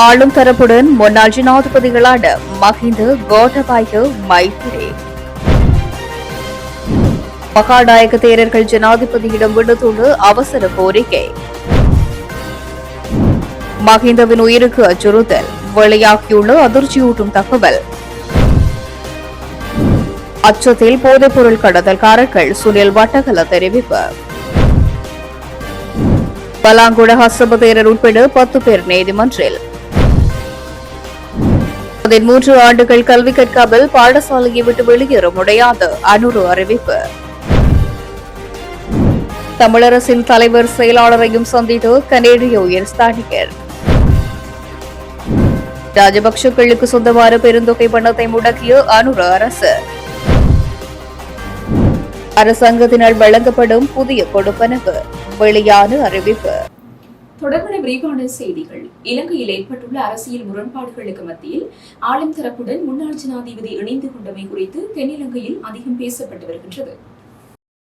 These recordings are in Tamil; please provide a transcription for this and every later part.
ஆளும் தரப்புடன் முன்னாள் ஜனாதிபதிகளான மஹிந்த கோட்டபாய மைத்திரி மகாநாயக தேரர்கள் ஜனாதிபதியிடம் விடுத்துள்ள அவசர கோரிக்கை. மஹிந்தவின் உயிருக்கு அச்சுறுத்தல் வெளியாகியுள்ள அதிர்ச்சியூட்டும் தகவல். அச்சத்தில் போதைப்பொருள் கடத்தல்காரர்கள் சுனில் வட்டகல தெரிவிப்பு. பலாங்குட ஹசப தேரர் உட்பட 10 பேர் நீதிமன்றில். 13 ஆண்டுகள் கல்வி கற்காமல் பாடசாலையை விட்டு வெளியேற முடியாது அனுரு அறிவிப்பு. தமிழரசின் தலைவர் செயலாளரையும் சந்தித்து கனேடிய உயர்ஸ்தானிகர். ராஜபக்சர்களுக்கு சொந்தமான பெருந்தொகை பணத்தை முடக்கிய அனுர அரசு. அரசாங்கத்தினால் வழங்கப்படும் புதிய கொடுப்பனவு வெளியான அறிவிப்பு. தொடர்பான விரிவான செய்திகள். இலங்கையில் ஏற்பட்டுள்ள அரசியல் முரண்பாடுகளுக்கு மத்தியில் ஆளும் தரப்புடன் முன்னாள் ஜனாதிபதி இணைந்து கொண்டமை குறித்து தென்னிலங்கையில் அதிகம் பேசப்பட்டு வருகின்றது.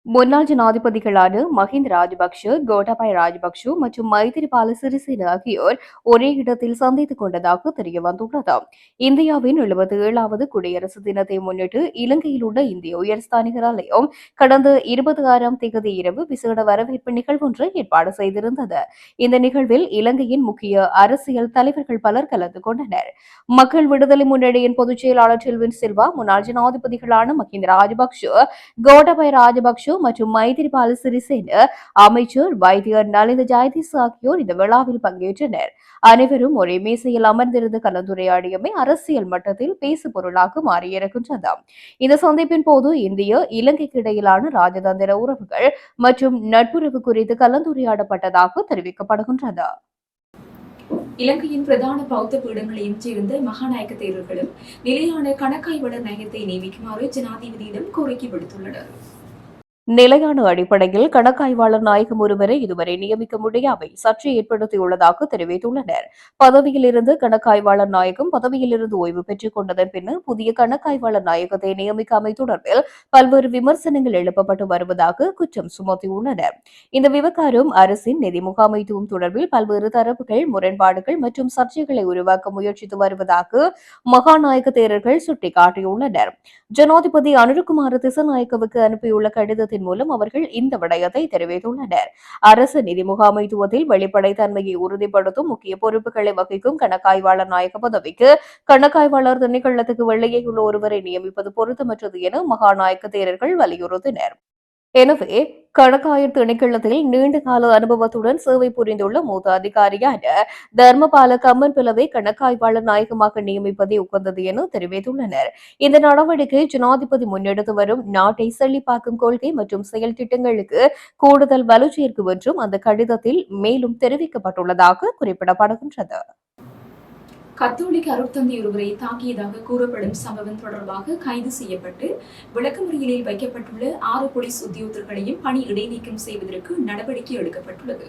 முன்னாள் ஜனாதிபதிகளான மஹிந்த ராஜபக்ஷ, கோட்டாபாய ராஜபக்ஷ மற்றும் மைத்திரிபால சிறிசேன ஆகியோர் ஒரே இடத்தில் சந்தித்துக் கொண்டதாக தெரியவந்துள்ளது. இந்தியாவின் 77வது குடியரசு தினத்தை முன்னிட்டு இலங்கையில் உள்ள இந்திய உயர்ஸ்தானிகர் ஆலயம் கடந்த 26ஆம் தேதி இரவு விசேட வரவேற்பு நிகழ்வொன்றை ஏற்பாடு செய்திருந்தது. இந்த நிகழ்வில் இலங்கையின் முக்கிய அரசியல் தலைவர்கள் பலர் கலந்து கொண்டனர். மக்கள் விடுதலை முன்னணியின் பொதுச் செயலாளர் டெல்வின் சில்வா, முன்னாள் ஜனாதிபதிகளான மஹிந்த ராஜபக்ஷ, கோட்டாபாய ராஜபக்ஷ மற்றும் மைத்திரிபால சிறிசேன, அமைச்சர் வைத்தியர் நலிந்த ஜெயதிஸ் ஆகியோர் இந்த விழாவில் பங்கேற்றனர். அனைவரும் ஒரே மேசையில் அமர்ந்திருந்து கலந்துரையாடியமை அரசியல் மட்டத்தில் பேசு பொருளாக மாறியிருக்கின்றது. இந்த சந்திப்பின் போது இந்திய இலங்கைக்கு இடையிலான ராஜதந்திர உறவுகள் மற்றும் நட்புறவு குறித்து கலந்துரையாடப்பட்டதாக தெரிவிக்கப்படுகின்றது. இலங்கையின் பிரதான பௌத்த பீடங்களையும் சேர்ந்த மகாநாயக்க தேரர்களும் நிலையான கணக்காய்வாளர் நயத்தை நியமிக்குமாறு ஜனாதிபதியிடம் கோரிக்கை விடுத்துள்ளனர். நிலையான அடிப்படையில் கணக்காய்வாளர் நாயகம் ஒருவரை இதுவரை நியமிக்க முடியாமை சர்ச்சை ஏற்படுத்தியுள்ளதாக தெரிவித்துள்ளனர். பதவியிலிருந்து கணக்காய்வாளர் நாயகம் பதவியிலிருந்து ஓய்வு பெற்றுக் கொண்டதன் பின்னர் புதிய கணக்காய்வாளர் நாயகத்தை நியமிக்காமை தொடர்பில் பல்வேறு விமர்சனங்கள் எழுப்பப்பட்டு வருவதாக குற்றம் சுமத்தியுள்ளனர். இந்த விவகாரம் அரசின் நிதி முகாமைத்துவம் தொடர்பில் பல்வேறு தரப்புகள் முரண்பாடுகள் மற்றும் சர்ச்சைகளை உருவாக்க முயற்சித்து வருவதாக மகாநாயக தேரர்கள் சுட்டிக்காட்டியுள்ளனர். ஜனாதிபதி அனுரகுமார திசாநாயக்கவுக்கு அனுப்பியுள்ள கடிதத்தில் மூலம் அவர்கள் இந்த விடயத்தை தெரிவித்துள்ளனர். அரசு நிதி முகாமைத்துவத்தில் வெளிப்படைத்தன்மையை உறுதிப்படுத்தும் முக்கிய பொறுப்புகளை வகிக்கும் கணக்காய்வாளர் நாயக பதவிக்கு கணக்காய்வாளர் திணைக்களத்துக்கு வெளியே உள்ள ஒருவரை நியமிப்பது பொருத்தமற்றது என மகாநாயக்க தேரர்கள் வலியுறுத்தினர். எனவே கணக்காயர் திணைக்களத்தில் நீண்ட கால அனுபவத்துடன் சேவை புரிந்துள்ள மூத்த அதிகாரியான தர்மபால கம்மன் பிளவை கணக்காய்வாளர் நாயகமாக நியமிப்பதை உகந்தது என தெரிவித்துள்ளனர். இந்த நடவடிக்கை ஜனாதிபதி முன்னெடுத்து வரும் நாட்டை செழிப்பாக்கும் கொள்கை மற்றும் செயல் திட்டங்களுக்கு கூடுதல் வலு சேர்க்கும் என்றும் அந்த கடிதத்தில் மேலும் தெரிவிக்கப்பட்டுள்ளதாக குறிப்பிடப்படுகின்றது. கத்தோலிக்க அருட்தந்தை ஒருவரை தாக்கியதாக கூறப்படும் சம்பவம் தொடர்பாக கைது செய்யப்பட்டு விளக்கமறியலில் வைக்கப்பட்டுள்ள 6 போலீஸ் உத்தியோகத்தர்களையும் பணி இடைநீக்கம் செய்வதற்கு நடவடிக்கை எடுக்கப்பட்டுள்ளது.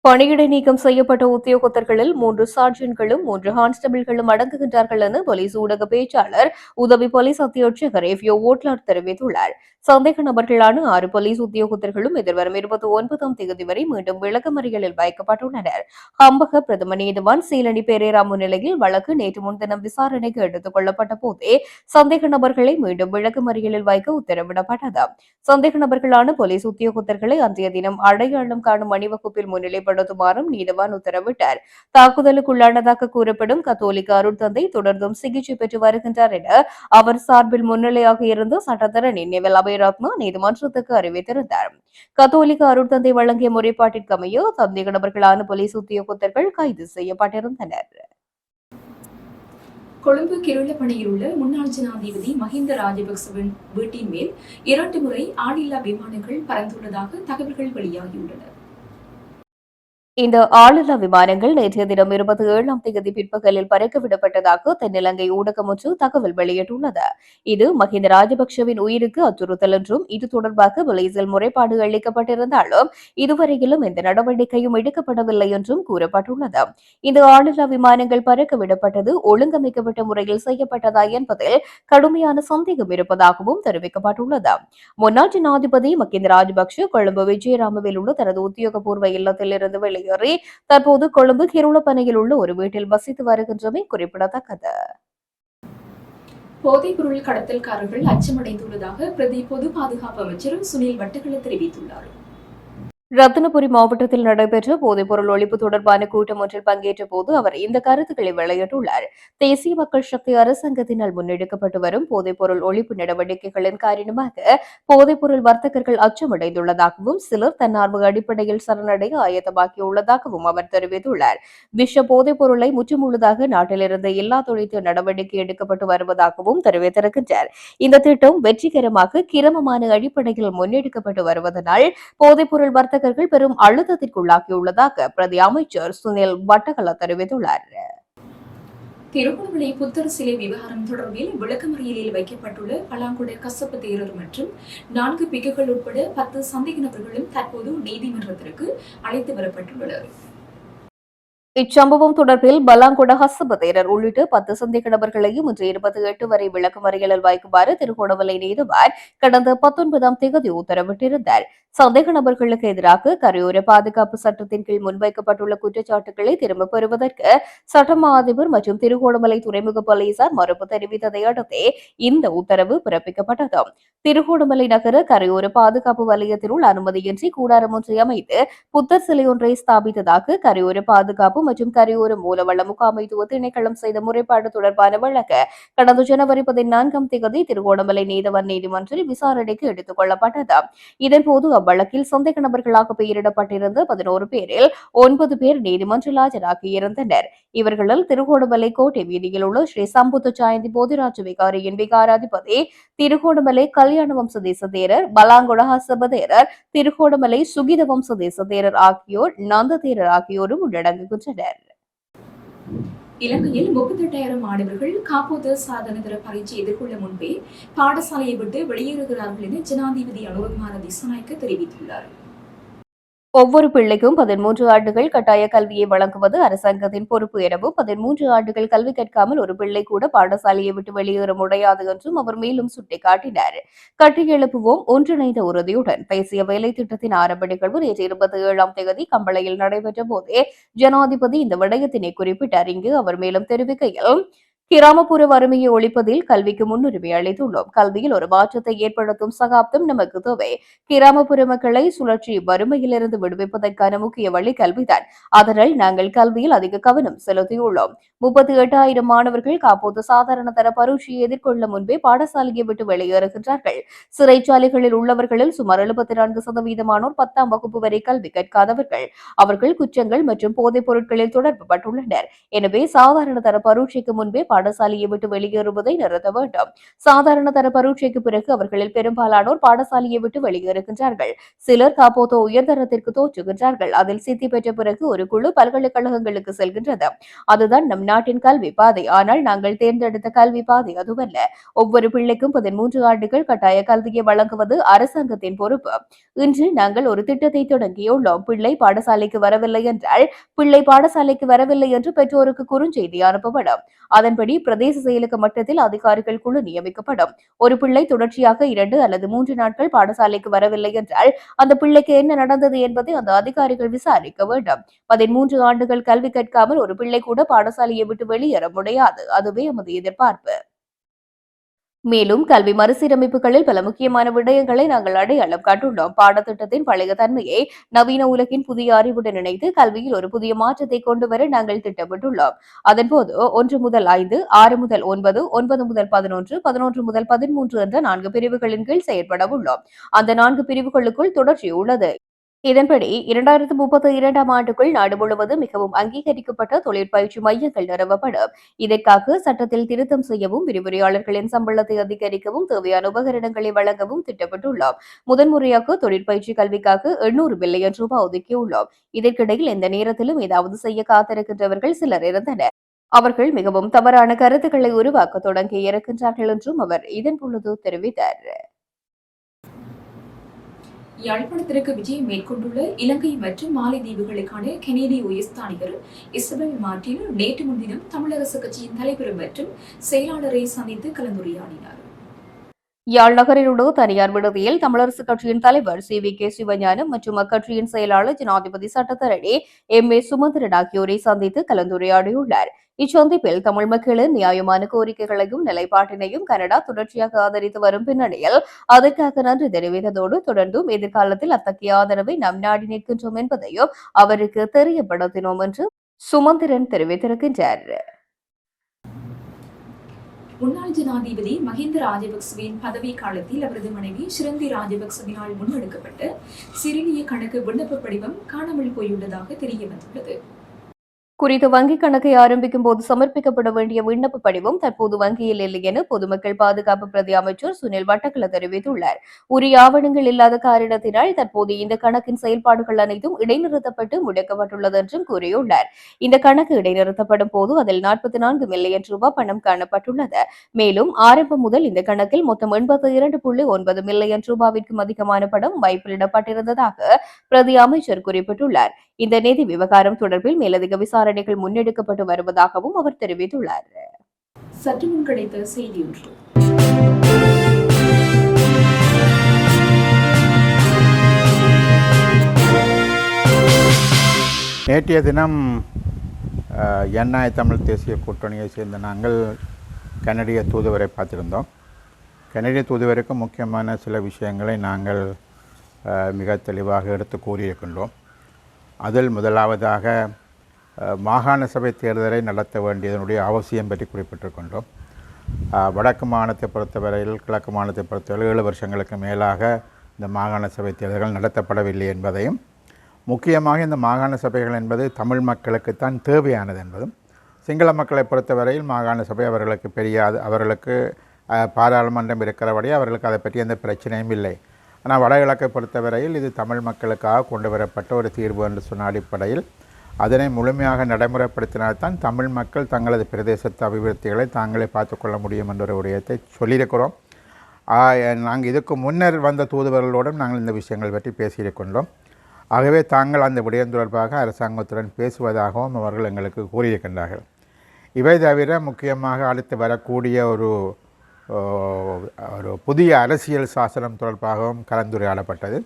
பணியிடை நீக்கம் செய்யப்பட்ட உத்தியோகத்தர்களில் 3 சார்ஜன்களும் 3 கான்ஸ்டபிள்களும் அடங்குகின்றார்கள் என போலீஸ் ஊடக பேச்சாளர் உதவி போலீஸ் அத்தியட்சகர் எஃப்யோ ஓட்லாட் தெரிவித்துள்ளார். சந்தேக நபர்களான 6 போலீஸ் உத்தியோகத்தர்களும் எதிர்வரும் 29ஆம் தேதி வரை மீண்டும் விளக்கமறியலில் வைக்கப்பட்டுள்ளனர். ஹம்பக பிரதம நீதிவான் சீலனி பெரேரா முன்னிலையில் வழக்கு நேற்று முன்தினம் விசாரணைக்கு எடுத்துக் கொள்ளப்பட்ட போதே சந்தேக நபர்களை மீண்டும் விளக்கமறியலில் வைக்க உத்தரவிடப்பட்டது. சந்தேக நபர்களான போலீஸ் உத்தியோகத்தர்களை அன்றைய தினம் அடையாளம் காணும் அணிவகுப்பில் முன்னிலைப்படுத்துமாறும் நீதிவான் உத்தரவிட்டார். தாக்குதலுக்குள்ளானதாக கூறப்படும் கத்தோலிக்க அருட்தந்தை தொடர்ந்தும் சிகிச்சை பெற்று வருகின்றார் என அவர் சார்பில் முன்னிலையாக இருந்த சட்டத்தரணி நிவல் அபயரத்னா நீதிமன்றத்துக்கு அறிவித்திருந்தார். கத்தோலிக்க அருட்தந்தை வழங்கிய முறைப்பாட்டிற்கு அமைய சந்தேக நபர்களான போலீஸ் உத்தியோகத்தர்கள் கைது செய்யப்பட்டிருந்தனர். கொழும்பு கிருளப்பணியில் உள்ள முன்னாள் ஜனாதிபதி மஹிந்த ராஜபக்சவின் வீட்டின் மேல் 2 முறை ஆளில்லா விமானங்கள் பறந்துள்ளதாக தகவல்கள் வெளியாகியுள்ளன. இந்த ஆளில்லா விமானங்கள் நேற்றைய தினம் 27ஆம் தேதி பிற்பகலில் பறக்க விடப்பட்டதாக தென்னிலங்கை ஊடகம் ஒன்று தகவல் வெளியிட்டுள்ளது. இது மஹிந்த ராஜபக்சவின் உயிருக்கு அச்சுறுத்தல் என்றும் இது தொடர்பாக போலீசில் முறைப்பாடு அளிக்கப்பட்டிருந்தாலும் இதுவரையிலும் எந்த நடவடிக்கையும் எடுக்கப்படவில்லை என்றும் கூறப்பட்டுள்ளது. இந்த ஆளில்லா விமானங்கள் பறக்க விடப்பட்டது ஒழுங்கமைக்கப்பட்ட முறையில் செய்யப்பட்டதா என்பதில் கடுமையான சந்தேகம் இருப்பதாகவும் தெரிவிக்கப்பட்டுள்ளது. முன்னாள் ஜனாதிபதி மஹிந்த ராஜபக்ஷ கொழும்பு விஜயராமவில் உள்ள தனது உத்தியோகபூர்வ இல்லத்தில் இருந்து வெளியே வெளியேறி தற்போது கொழும்பு கிருளப்பனையில் உள்ள ஒரு வீட்டில் வசித்து வருகின்றமை குறிப்பிடத்தக்கது. போதைப்பொருள் கடத்தல்காரர்கள் அச்சமடைந்துள்ளதாக பிரதி பொது பாதுகாப்பு அமைச்சர் சுனில் வட்டக்கல தெரிவித்துள்ளார். ரத்தினபுரி மாவட்டத்தில் நடைபெற்ற போதைப்பொருள் ஒழிப்பு தொடர்பான கூட்டம் ஒன்றில் பங்கேற்ற போது அவர் இந்த கருத்துக்களை வெளியிட்டுள்ளார். தேசிய மக்கள் சக்தி அரசாங்கத்தினால் முன்னெடுக்கப்பட்டு வரும் போதைப்பொருள் ஒழிப்பு நடவடிக்கைகளின் காரணமாக போதைப்பொருள் வர்த்தகர்கள் அச்சமடைந்துள்ளதாகவும் சிலர் தன்னார்வ அடிப்படையில் சரணடைய ஆயத்தமாக்கியுள்ளதாகவும் அவர் தெரிவித்துள்ளார். விஷ போதைப் பொருளை முற்றுமுழுதாக நாட்டிலிருந்து எல்லா தொழிற்று நடவடிக்கை எடுக்கப்பட்டு வருவதாகவும் தெரிவித்திருக்கின்றார். இந்த திட்டம் வெற்றிகரமாக கிரமமான அடிப்படையில் முன்னெடுக்கப்பட்டு வருவதனால் போதைப்பொருள் வர்த்தகர்கள் பெரும் அழுத்தத்திற்குள்ளாகியுள்ளதாக பிரதி அமைச்சர் சுனில் வட்டகல தெரிவித்துள்ளார். திருகோணமலை புத்தர் சிலை விவகாரம் தொடர்பில் விளக்கமறியலில் வைக்கப்பட்டுள்ள பலாங்குட கசப்பு தேரர் மற்றும் 4 பிக்குகள் உட்பட 10 சந்தேக நபர்களும் தற்போது நீதிமன்றத்திற்கு அழைத்து வரப்பட்டுள்ளனர். இச்சம்பவம் தொடர்பில் பலாங்குட ஹசபதேரர் உள்ளிட்ட 10 சந்தேக நபர்களையும் இன்று 28 வரை விளக்கமறியலில் வைக்குமாறு திருகோணமலை நீதிவான் கடந்த 19ஆம் தேதி உத்தரவிட்டிருந்தார். சந்தேக நபர்களுக்கு எதிராக கரையோர பாதுகாப்பு சட்டத்தின் கீழ் முன்வைக்கப்பட்டுள்ள குற்றச்சாட்டுகளை திரும்பப் பெறுவதற்கு சட்டமா அதிபர் மற்றும் திருகோணமலை துறைமுக போலீசார் மறுப்பு தெரிவித்ததை அடுத்தே இந்த உத்தரவு பிறப்பிக்கப்பட்டது. திருகோணமலை நகர கரையோர பாதுகாப்பு வலயத்தினுள் அனுமதியின்றி கூடாரம் ஒன்றை அமைத்து புத்தர் சிலை ஒன்றை ஸ்தாபித்ததாக கரையோர பாதுகாப்பு மற்றும் கரையோர மூலவள முகாமைத்துவ திணைக்களம் செய்த முறைப்பாடு தொடர்பான வழக்கு கடந்த ஜனவரி 14ஆம் தேதி திருகோணமலை நீதவான் நீதிமன்றில் விசாரணைக்கு எடுத்துக் கொள்ளப்பட்டது. இதன்போது அவ்வழக்கில் சந்தேக நபர்களாக பெயரிடப்பட்டிருந்த 11 பேரில் 9 பேர் நீதிமன்றில் ஆஜராகியிருந்தனர். இவர்களில் திருகோணமலை கோட்டை வீதியில் உள்ள ஸ்ரீ சம்புத்த ஜாயந்தி போதிராஜ விகாரியின் விகாராதிபதி, திருகோணமலை கல்யாண வம்ச தேசதேரர், பலாங்குட ஹசப தேரர், திருகோணமலை சுகித வம்ச தேசதேரர் ஆகியோர், நந்த தேரர் ஆகியோரும் உள்ளடங்குகின்றனர். இலங்கையில் 38,000 மாணவர்கள் காப்போத சாதனதர பரீட்சை எதிர்கொள்ள முன்பே பாடசாலையை விட்டு வெளியேறுகிறார்கள் என ஜனாதிபதி அனுரகுமார திசாநாயக்க தெரிவித்துள்ளார். ஒவ்வொரு பிள்ளைக்கும் 13 ஆண்டுகள் கட்டாய கல்வியை வழங்குவது அரசாங்கத்தின் பொறுப்பு எனவும் 13 ஆண்டுகள் கல்வி கற்காமல் ஒரு பிள்ளை கூட பாடசாலையை விட்டு வெளியேற முடியாது என்றும் அவர் மேலும் சுட்டிக்காட்டினார். கட்டியெழுப்புவோம் ஒன்றிணைந்த உறுதியுடன் தேசிய வேலை திட்டத்தின் ஆரம்ப நிகழ்வு நேற்று 27ஆம் தேதி கம்பளையில் நடைபெற்ற போதே ஜனாதிபதி இந்த விடயத்தினை குறிப்பிட்டார். இங்கு அவர் மேலும் தெரிவிக்கையில், கிராமப்புற வறுமையை ஒழிப்பதில் கல்விக்கு முன்னுரிமை அளித்துள்ளோம். கல்வியில் ஒரு மாற்றத்தை ஏற்படுத்தும் சகாப்தம் நமக்கு தேவை. கிராமப்புற மக்களை சுழற்சி வறுமையிலிருந்து விடுவிப்பதற்கான முக்கிய வழி கல்விதான். அதனால் நாங்கள் கல்வியில் அதிக கவனம் செலுத்தியுள்ளோம். 38,000 மாணவர்கள் காப்போது சாதாரண தர பரீட்சையை எதிர்கொள்ள முன்பே பாடசாலையை விட்டு வெளியேறுகின்றார்கள். சிறைச்சாலைகளில் உள்ளவர்களில் சுமார் 74% 10ஆம் வகுப்பு வரை கல்வி கற்காதவர்கள். அவர்கள் குற்றங்கள் மற்றும் போதைப் பொருட்களில் தொடர்புபட்டுள்ளனர். எனவே சாதாரண தர பரீட்சைக்கு முன்பே பாடசாலையை விட்டு வெளியேறுவதை நிறுத்த வேண்டும். சாதாரண தர பரீட்சைக்கு பிறகு அவர்களில் பெரும்பாலானோர் பாடசாலையை விட்டு வெளியேறுகின்றார்கள். சிலர் காப்போதோ உயர்தரத்திற்கு தோற்றுகின்றார்கள். அதில் சித்தி பெற்ற பிறகு ஒரு குழு பல்கலைக்கழகங்களுக்கு செல்கின்றது. அதுதான் நம் நாட்டின் கல்வி பாதை. ஆனால் நாங்கள் தேர்ந்தெடுத்த கல்வி பாதை அதுவல்ல. ஒவ்வொரு பிள்ளைக்கும் 13 ஆண்டுகள் கட்டாய கல்வியை வழங்குவது அரசாங்கத்தின் பொறுப்பு. இன்று நாங்கள் ஒரு திட்டத்தை தொடங்கியுள்ளோம். பிள்ளை பாடசாலைக்கு வரவில்லை என்றால் பிள்ளை பாடசாலைக்கு வரவில்லை என்று பெற்றோருக்கு குறுஞ்செய்தி அனுப்பப்படும். அதன்படி பிரதேச செயலக மட்டத்தில் அதிகாரிகள் குழு நியமிக்கப்படும். ஒரு பிள்ளை தொடர்ச்சியாக 2 அல்லது 3 நாட்கள் பாடசாலைக்கு வரவில்லை என்றால் அந்த பிள்ளைக்கு என்ன நடந்தது என்பதை அந்த அதிகாரிகள் விசாரிக்க வேண்டும். 13 ஆண்டுகள் கல்வி கற்காமல் ஒரு பிள்ளை கூட பாடசாலையை விட்டு வெளியேற முடியாது. அதுவே எமது எதிர்பார்ப்பு. மேலும் கல்வி மறுசீரமைப்புகளில் பல முக்கியமான விடயங்களை நாங்கள் அடையாளம் கண்டுள்ளோம். பாடத்திட்டத்தின் பழைய தன்மையை நவீன உலகின் புதிய அறிவுடன் இணைத்து கல்வியில் ஒரு புதிய மாற்றத்தை கொண்டுவர நாங்கள் திட்டமிட்டுள்ளோம். அதன்போது 1 முதல் 5, 6 முதல் 9, 9 முதல் 11, 11 முதல் 13 என்ற 4 பிரிவுகளின் கீழ் செயற்பட உள்ளோம். அந்த 4 பிரிவுகளுக்குள் தொடர்ச்சி உள்ளது. இதன்படி 2032ஆம் ஆண்டுக்குள் நாடு முழுவதும் மிகவும் அங்கீகரிக்கப்பட்ட தொழிற்பயிற்சி மையங்கள் நிறுவப்படும். இதற்காக சட்டத்தில் திருத்தம் செய்யவும், விரிவுரையாளர்களின் சம்பளத்தை அதிகரிக்கவும், தேவையான உபகரணங்களை வழங்கவும் திட்டமிட்டுள்ளோம். முதன்முறையாக தொழிற்பயிற்சி கல்விக்காக 800 பில்லியன் ரூபாய் ஒதுக்கியுள்ளோம். இதற்கிடையில் எந்த நேரத்திலும் ஏதாவது செய்ய காத்திருக்கின்றவர்கள் சிலர் இருந்தனர். அவர்கள் மிகவும் தவறான கருத்துக்களை உருவாக்க தொடங்கி இருக்கின்றார்கள் என்றும் அவர் இதன்பொழுது தெரிவித்தார். யாழ்ப்பாணத்திற்கு விஜயம் மேற்கொண்டுள்ள இலங்கை மற்றும் மாலைதீவுகளுக்கான கனேடிய உயர்ஸ்தானிகர் இசபெல் மார்டின் நேற்று முன்தினம் தமிழரசு கட்சியின் தலைவர் மற்றும் செயலாளரை சந்தித்து கலந்துரையாடினார். யாழ் நகரில் உள்ள தனியார் விடுதியில் தமிழரசுக் கட்சியின் தலைவர் சி.வி.கே. சிவஞானம் மற்றும் அக்கட்சியின் செயலாளர் ஜனாதிபதி சட்டத்தரணி எம்.ஏ. சுமந்திரன் ஆகியோரை சந்தித்து கலந்துரையாடியுள்ளார். இச்சந்திப்பில் தமிழ் மக்களின் நியாயமான கோரிக்கைகளையும் நிலைப்பாட்டினையும் கனடா தொடர்ச்சியாக ஆதரித்து வரும் பின்னணியில் அதற்காக நன்றி தெரிவித்ததோடு தொடர்ந்தும் எதிர்காலத்தில் அத்தகைய ஆதரவை நம் நாடி நிற்கின்றோம் என்பதையும் அவருக்கு தெரியப்படுத்தினோம் என்று சுமந்திரன் தெரிவித்திருக்கின்றார். முன்னாள் ஜனாதிபதி மஹிந்த ராஜபக்சவின் பதவி காலத்தில் அவரது மனைவி ஷிரந்தி ராஜபக்சவினால் முன்னெடுக்கப்பட்ட சிறிலிய கணக்கு விண்ணப்ப படிவம் காணாமல் போயுள்ளதாக தெரிய வந்துள்ளது. குறித்த வங்கிக் கணக்கை ஆரம்பிக்கும் போது சமர்ப்பிக்கப்பட வேண்டிய விண்ணப்ப படிவம் தற்போது வங்கியில் இல்லை என பொதுமக்கள் பாதுகாப்பு பிரதி அமைச்சர் சுனில் வட்டக்கல தெரிவித்துள்ளார். உரிய ஆவணங்கள் இல்லாத காரணத்தினால் தற்போது இந்த கணக்கின் செயல்பாடுகள் அனைத்தும் இடைநிறுத்தப்பட்டு முடக்கப்பட்டுள்ளது என்றும் கூறியுள்ளார். இந்த கணக்கு இடைநிறுத்தப்படும் போது அதில் 44 மில்லியன் ரூபாய் பணம் காணப்பட்டுள்ளது. மேலும் ஆரம்பம் முதல் இந்த கணக்கில் மொத்தம் 82.9 மில்லியன் ரூபாவிற்கும் அதிகமான பணம் வைப்பிலிடப்பட்டிருந்ததாக பிரதி அமைச்சர் குறிப்பிட்டுள்ளார். இந்த நிதி விவகாரம் தொடர்பில் மேலதிக விசாரணைகள் முன்னெடுக்கப்பட்டு வருவதாகவும் அவர் தெரிவித்துள்ளார். சற்று முன் கிடைத்த செய்தி ஒன்று. நேற்றைய தினம் என்ஐ தமிழ் தேசிய கூட்டணியை சேர்ந்த நாங்கள் கனடிய தூதுவரை பார்த்திருந்தோம். கனடிய தூதுவருக்கு முக்கியமான சில விஷயங்களை நாங்கள் மிக தெளிவாக எடுத்து கூறியிருக்கின்றோம். அதில் முதலாவதாக மாகாண சபை தேர்தலை நடத்த வேண்டியதனுடைய அவசியம் பற்றி குறிப்பிட்டிருக்கின்றோம். வடக்கு மாகாணத்தை பொறுத்தவரையில் கிழக்கு மாகாணத்தை பொறுத்தவரையில் 7 வருஷங்களுக்கு மேலாக இந்த மாகாண சபை தேர்தல்கள் நடத்தப்படவில்லை என்பதையும், முக்கியமாக இந்த மாகாண சபைகள் என்பது தமிழ் மக்களுக்குத்தான் தேவையானது என்பதும், சிங்கள மக்களை பொறுத்தவரையில் மாகாண சபை அவர்களுக்கு பெரியாது, அவர்களுக்கு பாராளுமன்றம் இருக்கிறபடி அவர்களுக்கு அதை பற்றி எந்த பிரச்சனையும் இல்லை. ஆனால் வடகிழக்கை பொறுத்தவரையில் இது தமிழ் மக்களுக்காக கொண்டு வரப்பட்ட ஒரு தீர்வு என்று சொன்ன அடிப்படையில் அதனை முழுமையாக நடைமுறைப்படுத்தினால்தான் தமிழ் மக்கள் தங்களது பிரதேசத்து அபிவிருத்திகளை தாங்களே பார்த்துக்கொள்ள முடியும் என்ற ஒரு விடயத்தை சொல்லியிருக்கிறோம். நாங்கள் இதுக்கு முன்னர் வந்த தூதுவர்களோடும் நாங்கள் இந்த விஷயங்கள் பற்றி பேசியிருக்கின்றோம். ஆகவே தாங்கள் அந்த விடயம் தொடர்பாக அரசாங்கத்துடன் பேசுவதாகவும் அவர்கள் எங்களுக்கு கூறியிருக்கின்றார்கள். இவை தவிர முக்கியமாக அடுத்து வரக்கூடிய ஒரு புதிய அரசியல் சாசனம் தொடர்பாகவும் கலந்துரையாடப்பட்டது.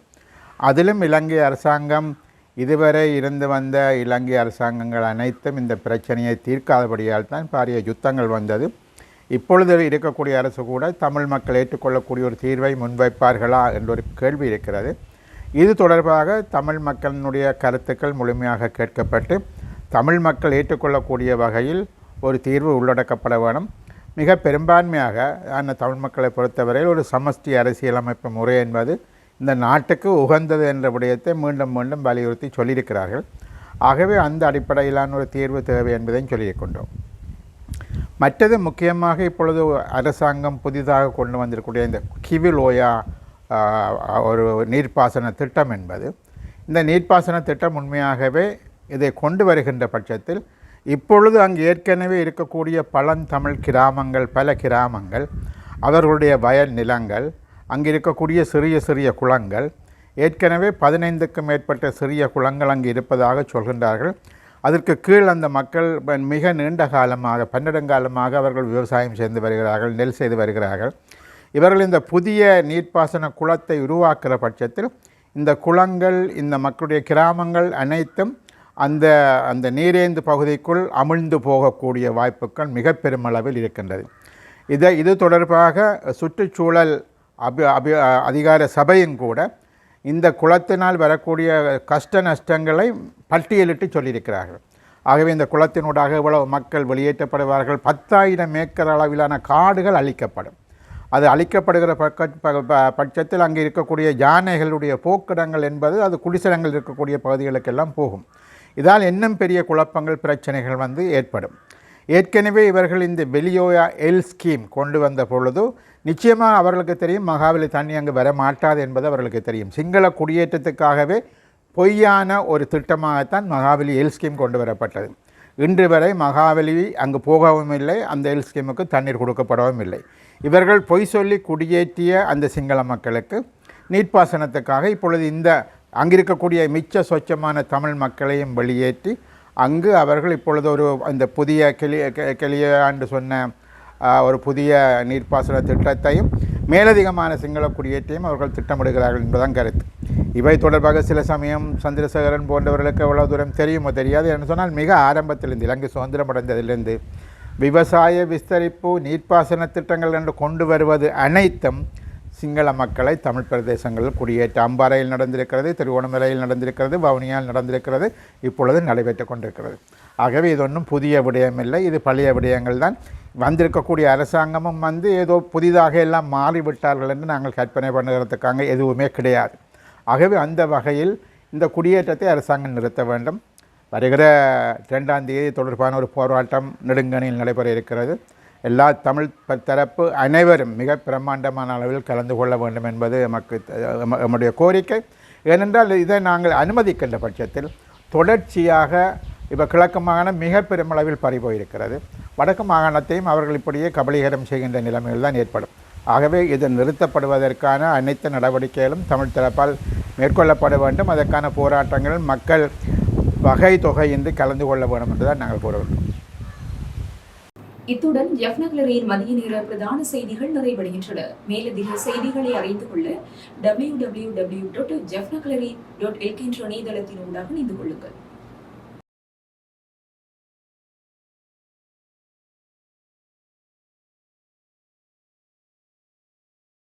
அதிலும் இலங்கை அரசாங்கம் இதுவரை இருந்து வந்த இலங்கை அரசாங்கங்கள் அனைத்தும் இந்த பிரச்சனையை தீர்க்காதபடியால் தான் பாரிய யுத்தங்கள் வந்தது. இப்பொழுது இருக்கக்கூடிய அரசு கூட தமிழ் மக்கள் ஏற்றுக்கொள்ளக்கூடிய ஒரு தீர்வை முன்வைப்பார்களா என்ற ஒரு கேள்வி இருக்கிறது. இது தொடர்பாக தமிழ் மக்களினுடைய கருத்துக்கள் முழுமையாக கேட்கப்பட்டு தமிழ் மக்கள் ஏற்றுக்கொள்ளக்கூடிய வகையில் ஒரு தீர்வு உள்ளடக்கப்பட வேணும். மிக பெரும்பான்மையாக அந்த தமிழ் மக்களை பொறுத்தவரையில் ஒரு சமஷ்டி அரசியலமைப்பு முறை என்பது இந்த நாட்டுக்கு உகந்தது என்ற விடயத்தை மீண்டும் மீண்டும் வலியுறுத்தி சொல்லியிருக்கிறார்கள். ஆகவே அந்த அடிப்படையிலான ஒரு தீர்வு தேவை என்பதையும் சொல்லியிருக்கின்றோம். மற்றது முக்கியமாக இப்பொழுது அரசாங்கம் புதிதாக கொண்டு வந்திருக்கக்கூடிய இந்த கிவிலோயா ஒரு நீர்ப்பாசன திட்டம் என்பது, இந்த நீர்ப்பாசன திட்டம் உண்மையாகவே இதை கொண்டு வருகின்ற பட்சத்தில் இப்பொழுது அங்கு ஏற்கனவே இருக்கக்கூடிய பழந்தமிழ் கிராமங்கள், பல கிராமங்கள், அவர்களுடைய வயல் நிலங்கள், அங்கு இருக்கக்கூடிய சிறிய சிறிய குளங்கள், ஏற்கனவே 15க்கும் மேற்பட்ட சிறிய குளங்கள் அங்கு இருப்பதாக சொல்கின்றார்கள். அதற்கு கீழ் அந்த மக்கள் மிக நீண்ட காலமாக 12 காலமாக அவர்கள் விவசாயம் செய்து வருகிறார்கள், நெல் செய்து வருகிறார்கள். இவர்கள் இந்த புதிய நீர்ப்பாசன குளத்தை உருவாக்குகிற பட்சத்தில் இந்த குளங்கள், இந்த மக்களுடைய கிராமங்கள் அனைத்தும் அந்த அந்த நீரேந்து பகுதிக்குள் அமிழ்ந்து போகக்கூடிய வாய்ப்புகள் மிக பெருமளவில் இருக்கின்றது. இது தொடர்பாக சுற்றுச்சூழல் அதிகார சபையும் கூட இந்த குளத்தினால் வரக்கூடிய கஷ்ட நஷ்டங்களை பட்டியலிட்டு சொல்லியிருக்கிறார்கள். ஆகவே இந்த குளத்தினூடாக இவ்வளவு மக்கள் வெளியேற்றப்படுவார்கள், 10,000 ஏக்கர் அளவிலான காடுகள் அழிக்கப்படும். அது அழிக்கப்படுகிற பட்சத்தில் அங்கே இருக்கக்கூடிய யானைகளுடைய போக்கிடங்கள் என்பது அது குடிசனங்கள் இருக்கக்கூடிய பகுதிகளுக்கெல்லாம் போகும். இதால் இன்னும் பெரிய குழப்பங்கள், பிரச்சனைகள் ஏற்படும். ஏற்கனவே இவர்கள் இந்த வெளியோயா எல் ஸ்கீம் கொண்டு வந்த பொழுது நிச்சயமாக அவர்களுக்கு தெரியும் மகாவலி தண்ணி அங்கு வர மாட்டாது என்பது அவர்களுக்கு தெரியும். சிங்கள குடியேற்றத்துக்காகவே பொய்யான ஒரு திட்டமாகத்தான் மகாவலி எல் ஸ்கீம் கொண்டு வரப்பட்டது. இன்று வரை மகாவலி அங்கு போகவும் இல்லை, அந்த எல் ஸ்கீமுக்கு தண்ணீர் கொடுக்கப்படவும் இல்லை. இவர்கள் பொய் சொல்லி குடியேற்றிய அந்த சிங்கள மக்களுக்கு நீர்ப்பாசனத்துக்காக இப்பொழுது இந்த அங்கிருக்கக்கூடிய மிச்ச சொச்சமான தமிழ் மக்களையும் வெளியேற்றி அங்கு அவர்கள் இப்பொழுது இந்த புதிய கெளியாண்டு சொன்ன ஒரு புதிய நீர்ப்பாசன திட்டத்தையும் மேலதிகமான சிங்கள குடியேற்றையும் அவர்கள் திட்டமிடுகிறார்கள் என்பதுதான் கருத்து. இவை தொடர்பாக சில சமயம் சந்திரசேகரன் போன்றவர்களுக்கு எவ்வளவு தூரம் தெரியுமோ தெரியாது என்று சொன்னால், மிக ஆரம்பத்திலிருந்து இலங்கை சுதந்திரம் அடைந்ததிலிருந்து விவசாய விஸ்தரிப்பு, நீர்ப்பாசன திட்டங்கள் என்று கொண்டு வருவது அனைத்தும் சிங்கள மக்களை தமிழ் பிரதேசங்களில் குடியேற்ற அம்பாறையில் நடந்திருக்கிறது, திருவோணமலையில் நடந்திருக்கிறது, வவுனியாவில் நடந்திருக்கிறது, இப்பொழுது நடைபெற்று கொண்டிருக்கிறது. ஆகவே இது ஒன்றும் புதிய விடயமில்லை, இது பழைய விடயங்கள் தான். வந்திருக்கக்கூடிய அரசாங்கமும் ஏதோ புதிதாக எல்லாம் மாறிவிட்டார்கள் என்று நாங்கள் கற்பனை பண்ணுறதுக்காக எதுவுமே கிடையாது. ஆகவே அந்த வகையில் இந்த குடியேற்றத்தை அரசாங்கம் நிறுத்த வேண்டும். வருகிற 2ஆம் தேதி தொடர்பான ஒரு போராட்டம் நெடுங்கணியில் நடைபெற இருக்கிறது. எல்லா தமிழ் தரப்பு அனைவரும் மிக பிரம்மாண்டமான அளவில் கலந்து கொள்ள வேண்டும் என்பது நம்முடைய கோரிக்கை. ஏனென்றால் இதை நாங்கள் அனுமதிக்கின்ற பட்சத்தில் தொடர்ச்சியாக இப்போ கிழக்கு மாகாணம் மிக பெருமளவில் பறிபோயிருக்கிறது. வடக்கு மாகாணத்தையும் அவர்கள் இப்படியே கபலீகரம் செய்கின்ற நிலைமைகள் தான் ஏற்படும். ஆகவே இது நிறுத்தப்படுவதற்கான அனைத்து நடவடிக்கைகளும் தமிழ் தரப்பால் மேற்கொள்ளப்பட வேண்டும். அதற்கான போராட்டங்கள் மக்கள் வகை தொகையின்றி கலந்து கொள்ள வேண்டும் என்றுதான் நாங்கள் கூற வேண்டும். இத்துடன் ஜெஃப்னக்லரியின் மதிய நேர பிரதான செய்திகள் நிறைவடைகின்றன. மேலதிக செய்திகளை அறிந்து கொள்ள www.jeffnaclery.lk என்ற இணையதளத்தின் ஊடாக இணைந்து கொள்ளுங்கள்.